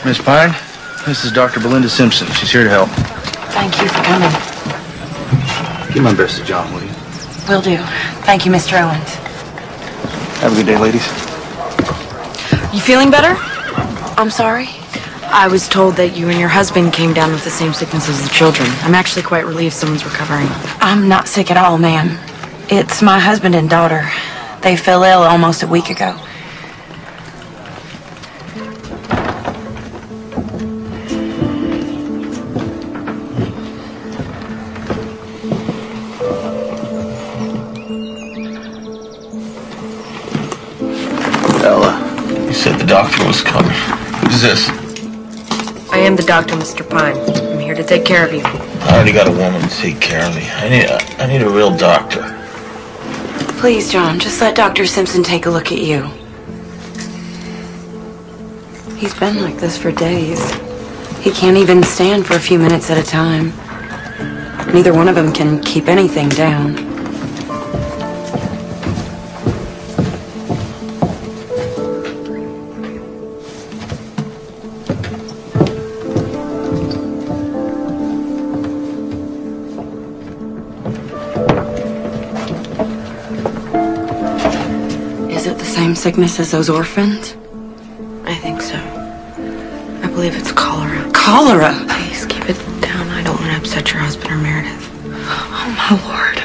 Miss Pine, this is Dr. Belinda Simpson. She's here to help. Thank you for coming. Give my best to John, will you? Will do. Thank you, Mr. Owens. Have a good day, ladies. You feeling better? I'm sorry. I was told that you and your husband came down with the same sickness as the children. I'm actually quite relieved someone's recovering. I'm not sick at all, ma'am. It's my husband and daughter. They fell ill almost a week ago. Ella, you said the doctor was coming. Who's this? I am the doctor, Mr. Pine. I'm here to take care of you. I already got a woman to take care of me. I need a real doctor. Please, John, just let Dr. Simpson take a look at you. He's been like this for days. He can't even stand for a few minutes at a time. Neither one of them can keep anything down. Is it the same sickness as those orphans? I think so. I believe it's cholera. Cholera? Please keep it down. I don't want to upset your husband or Meredith. Oh, my Lord.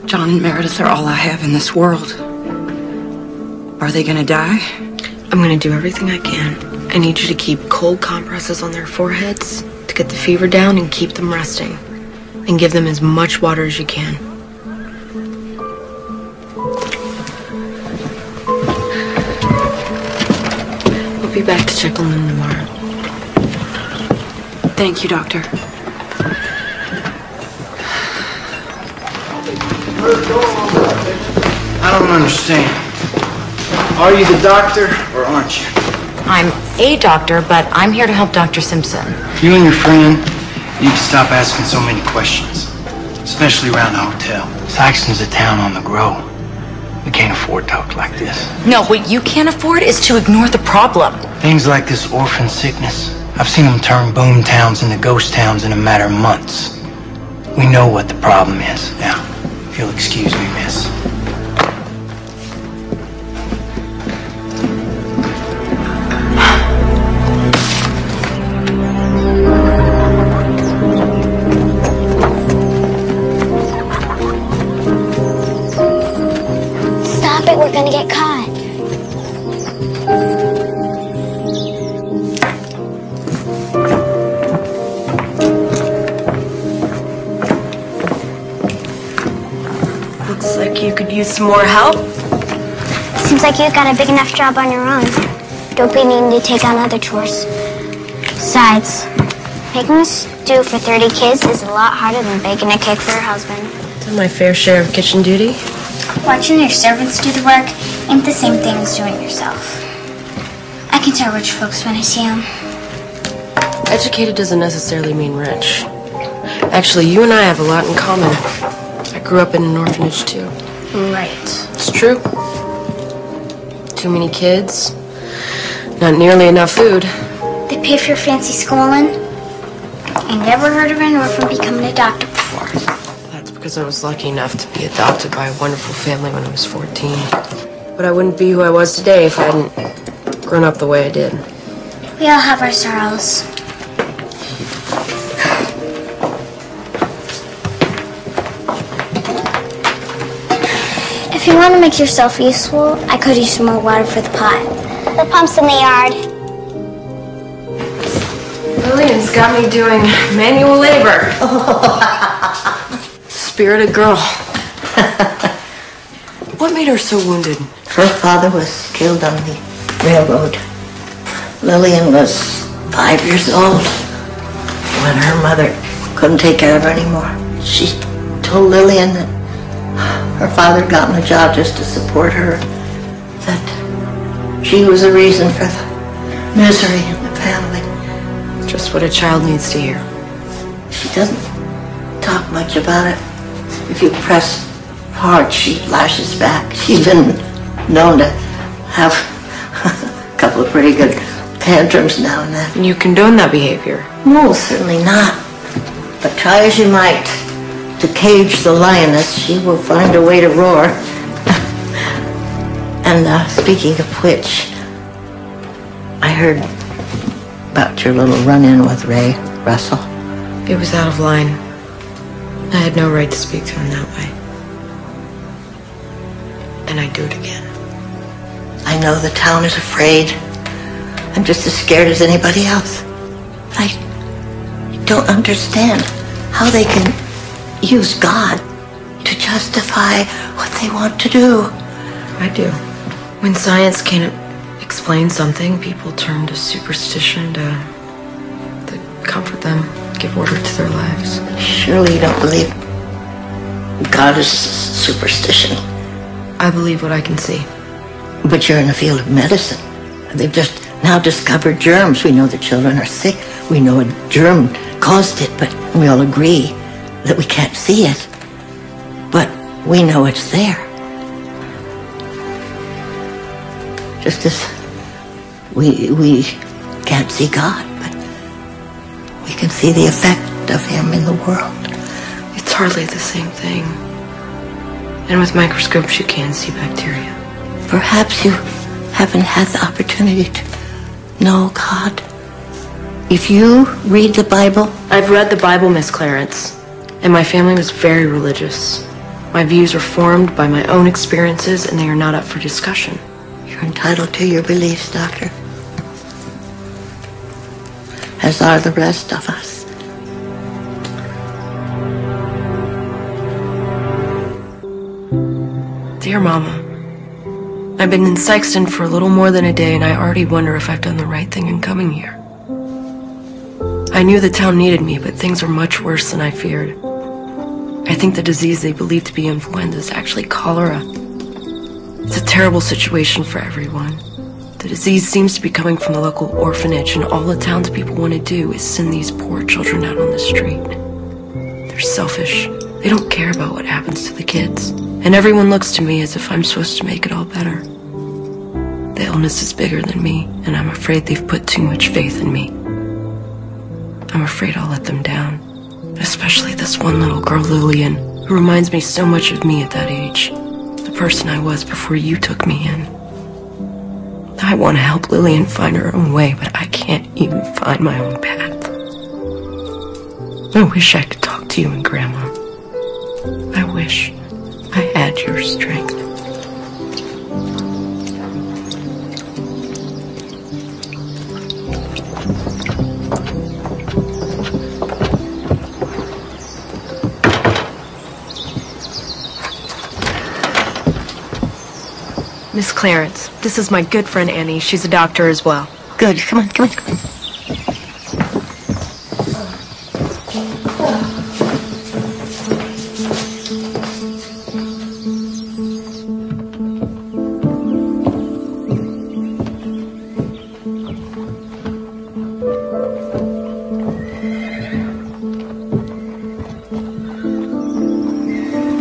John and Meredith are all I have in this world. Are they gonna die? I'm gonna do everything I can. I need you to keep cold compresses on their foreheads to get the fever down and keep them resting. And give them as much water as you can. We'll be back to check on them tomorrow. Thank you, Doctor. I don't understand. Are you the doctor or aren't you? I'm a doctor, but I'm here to help Dr. Simpson. You and your friend need to stop asking so many questions, especially around the hotel. Saxon's a town on the grow. We can't afford talk like this. No, what you can't afford is to ignore the problem. Things like this orphan sickness, I've seen them turn boom towns into ghost towns in a matter of months. We know what the problem is. Now, if you'll excuse me, miss. Stop it, we're gonna get caught. Looks like you could use some more help. Seems like you've got a big enough job on your own. Don't be needing to take on other chores. Besides, making a stew for 30 kids is a lot harder than baking a cake for your husband. Done my fair share of kitchen duty. Watching your servants do the work ain't the same thing as doing it yourself. I can tell rich folks when I see them. Educated doesn't necessarily mean rich. Actually, you and I have a lot in common. I grew up in an orphanage, too. Right. It's true. Too many kids. Not nearly enough food. They pay for your fancy schooling. I never heard of an orphan becoming a doctor before. That's because I was lucky enough to be adopted by a wonderful family when I was 14. But I wouldn't be who I was today if I hadn't grown up the way I did. We all have our sorrows. If you want to make yourself useful, I could use some more water for the pot. The pump's in the yard. Lillian's got me doing manual labor. Spirited girl. What made her so wounded? Her father was killed on the railroad. Lillian was 5 years old when her mother couldn't take care of her anymore. She told Lillian that her father had gotten a job just to support her, that she was the reason for the misery in the family. Just what a child needs to hear. She doesn't talk much about it. If you press hard, she lashes back. She's been known to have a couple of pretty good tantrums now and then. And you condone that behavior? No, certainly not. But try as you might to cage the lioness, she will find a way to roar. And speaking of which, I heard about your little run-in with Ray Russell. It was out of line. I had no right to speak to him that way. And I'd do it again. I know the town is afraid. I'm just as scared as anybody else. But I don't understand how they can use God to justify what they want to do. I do. When science can't explain something, people turn to superstition to comfort them, give order to their lives. Surely you don't believe God is superstition. I believe what I can see. But you're in the field of medicine. They've just now discovered germs. We know the children are sick. We know a germ caused it, but we all agree that we can't see it. But we know it's there. Just as we can't see God, but we can see the effect of Him in the world. It's hardly the same thing. And with microscopes, you can see bacteria. Perhaps you haven't had the opportunity to know God. If you read the Bible... I've read the Bible, Miss Clarence, and my family was very religious. My views are formed by my own experiences, and they are not up for discussion. You're entitled to your beliefs, Doctor. As are the rest of us. Dear Mama, I've been in Sykeston for a little more than a day, and I already wonder if I've done the right thing in coming here. I knew the town needed me, but things are much worse than I feared. I think the disease they believe to be influenza is actually cholera. It's a terrible situation for everyone. The disease seems to be coming from the local orphanage, and all the townspeople want to do is send these poor children out on the street. They're selfish. They don't care about what happens to the kids. And everyone looks to me as if I'm supposed to make it all better. The illness is bigger than me, and I'm afraid they've put too much faith in me. I'm afraid I'll let them down. Especially this one little girl, Lillian, who reminds me so much of me at that age. The person I was before you took me in. I want to help Lillian find her own way, but I can't even find my own path. I wish I could talk to you and Grandma. I wish I had your strength. Miss Clarence, this is my good friend Annie. She's a doctor as well. Good. Come on, come on, come on.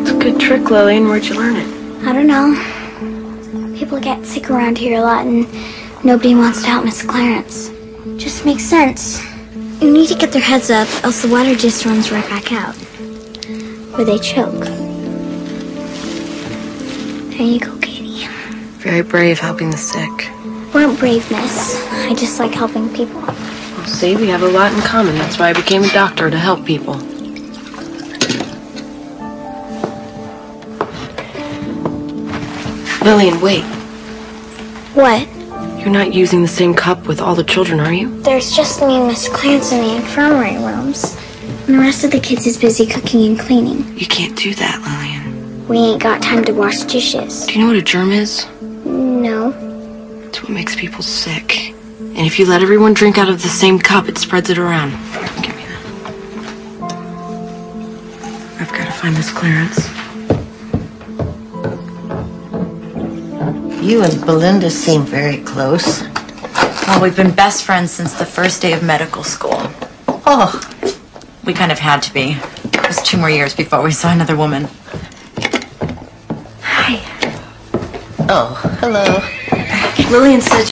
It's a good trick, Lillian. Where'd you learn it? I don't know. People get sick around here a lot, and nobody wants to help Miss Clarence. Just makes sense. You need to get their heads up, else the water just runs right back out. Or they choke. There you go, Katie. Very brave helping the sick. Weren't brave, miss. I just like helping people. Well, see, we have a lot in common. That's why I became a doctor, to help people. Lillian, wait. What? You're not using the same cup with all the children, are you? There's just me and Miss Clarence in the infirmary rooms. And the rest of the kids is busy cooking and cleaning. You can't do that, Lillian. We ain't got time to wash dishes. Do you know what a germ is? No. It's what makes people sick. And if you let everyone drink out of the same cup, it spreads it around. Here, give me that. I've got to find Miss Clarence. You and Belinda seem very close. Well, we've been best friends since the first day of medical school. Oh, We kind of had to be. It was 2 more years before we saw another woman. oh, hello. Lillian said